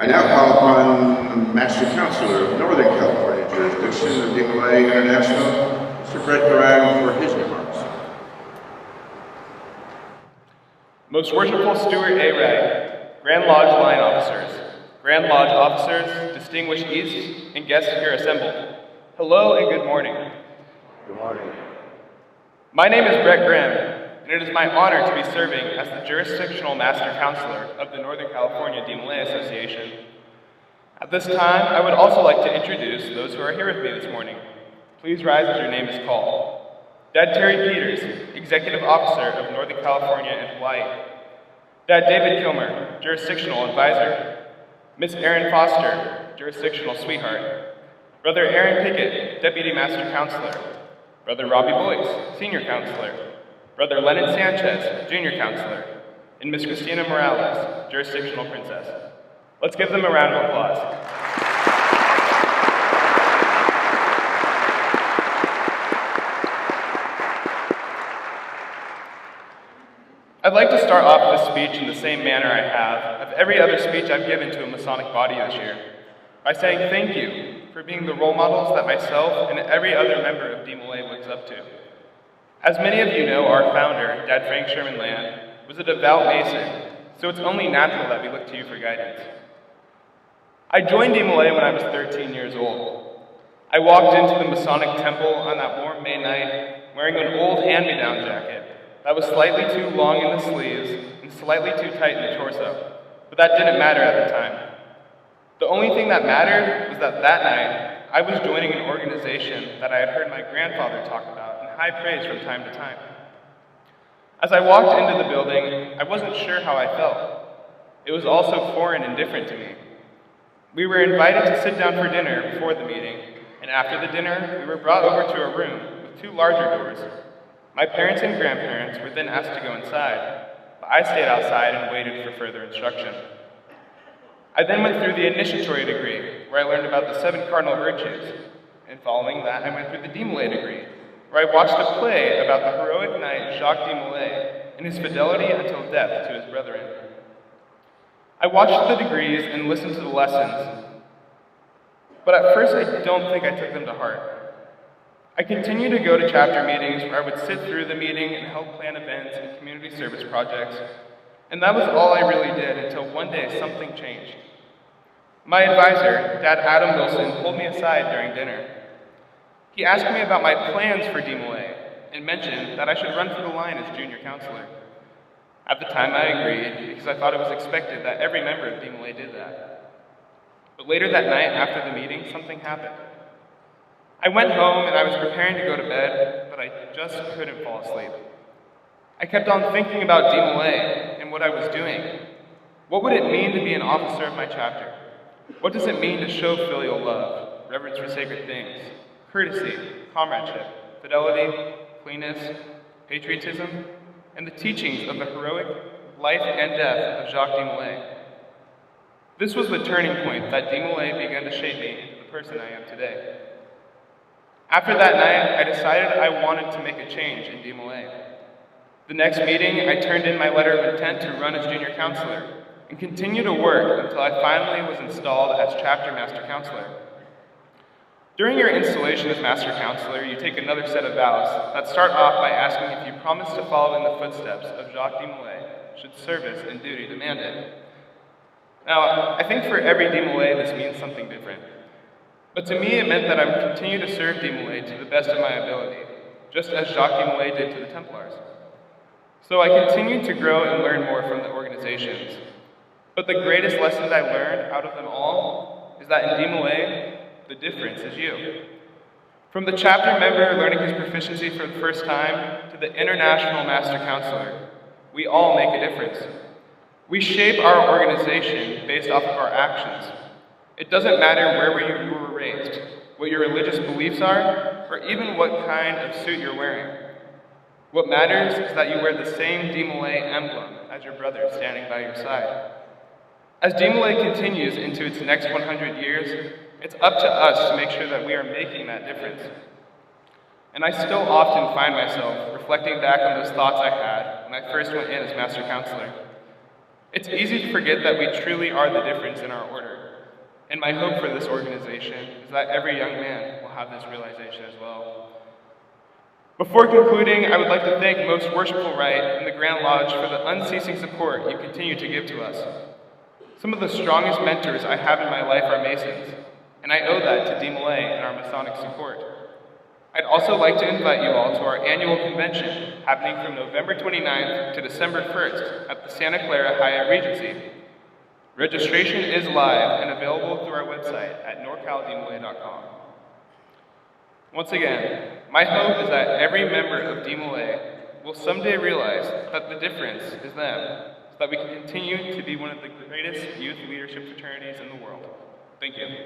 I now call upon Master Councilor of Northern California Jurisdiction of DeMolay International, Mr. Brett Graham, for his remarks. Most Worshipful Stewart A. Wright, Grand Lodge Line Officers, Grand Lodge Officers, distinguished guests, and guests here assembled, hello and good morning. Good morning. My name is Brett Graham, and it is my honor to be serving as the Jurisdictional Master Councilor of the Northern California DeMolay Association. At this time, I would also like to introduce those who are here with me this morning. Please rise as your name is called. Dad Terry Peters, Executive Officer of Northern California and Hawaii. Dad David Kilmer, Jurisdictional Advisor. Miss Erin Foster, Jurisdictional Sweetheart. Brother Aaron Pickett, Deputy Master Councilor. Brother Robbie Boyce, Senior Counselor, Brother Lennon Sanchez, Junior Counselor, and Miss Christina Morales, Jurisdictional Princess. Let's give them a round of applause. I'd like to start off this speech in the same manner I have of every other speech I've given to a Masonic body this year, by saying thank you for being the role models that myself and every other member of DeMolay looks up to. As many of you know, our founder, Dad Frank Sherman Land, was a devout Mason, so it's only natural that we look to you for guidance. I joined DeMolay when I was 13 years old. I walked into the Masonic temple on that warm May night wearing an old hand-me-down jacket that was slightly too long in the sleeves and slightly too tight in the torso, but that didn't matter at the time. The only thing that mattered was that night, I was joining an organization that I had heard my grandfather talk about in high praise from time to time. As I walked into the building, I wasn't sure how I felt. It was also foreign and different to me. We were invited to sit down for dinner before the meeting, and after the dinner, we were brought over to a room with two larger doors. My parents and grandparents were then asked to go inside, but I stayed outside and waited for further instruction. I then went through the initiatory degree, where I learned about the 7 cardinal virtues, and following that, I went through the DeMolay degree, where I watched a play about the heroic knight Jacques DeMolay and his fidelity until death to his brethren. I watched the degrees and listened to the lessons, but at first I don't think I took them to heart. I continued to go to chapter meetings where I would sit through the meeting and help plan events and community service projects, and that was all I really did until one day something changed. My advisor, Dad Adam Wilson, pulled me aside during dinner. He asked me about my plans for DeMolay and mentioned that I should run for the line as junior counselor. At the time I agreed because I thought it was expected that every member of DeMolay did that. But later that night after the meeting, something happened. I went home and I was preparing to go to bed, but I just couldn't fall asleep. I kept on thinking about DeMolay and what I was doing. What would it mean to be an officer of my chapter? What does it mean to show filial love, reverence for sacred things, courtesy, comradeship, fidelity, cleanness, patriotism, and the teachings of the heroic life and death of Jacques DeMolay? This was the turning point that DeMolay began to shape me into the person I am today. After that night, I decided I wanted to make a change in DeMolay. The next meeting, I turned in my letter of intent to run as junior counselor and continue to work until I finally was installed as chapter master counselor. During your installation as master counselor, you take another set of vows that start off by asking if you promise to follow in the footsteps of Jacques DeMolay should service and duty demand it. Now, I think for every DeMolay this means something different. But to me, it meant that I would continue to serve DeMolay to the best of my ability, just as Jacques DeMolay did to the Templars. So I continued to grow and learn more from the organizations. But the greatest lesson I learned out of them all is that in DeMolay, the difference is you. From the chapter member learning his proficiency for the first time to the international master counselor, we all make a difference. We shape our organization based off of our actions. It doesn't matter where you were raised, what your religious beliefs are, or even what kind of suit you're wearing. What matters is that you wear the same DeMolay emblem as your brother standing by your side. As DeMolay continues into its next 100 years, it's up to us to make sure that we are making that difference. And I still often find myself reflecting back on those thoughts I had when I first went in as Master Counselor. It's easy to forget that we truly are the difference in our order, and my hope for this organization is that every young man will have this realization as well. Before concluding, I would like to thank Most Worshipful Right and the Grand Lodge for the unceasing support you continue to give to us. Some of the strongest mentors I have in my life are Masons, and I owe that to DeMolay and our Masonic support. I'd also like to invite you all to our annual convention happening from November 29th to December 1st at the Santa Clara Hyatt Regency. Registration is live and available through our website at norcaldemolay.com. Once again, my hope is that every member of DeMolay will someday realize that the difference is them, so that we can continue to be one of the greatest youth leadership fraternities in the world. Thank you.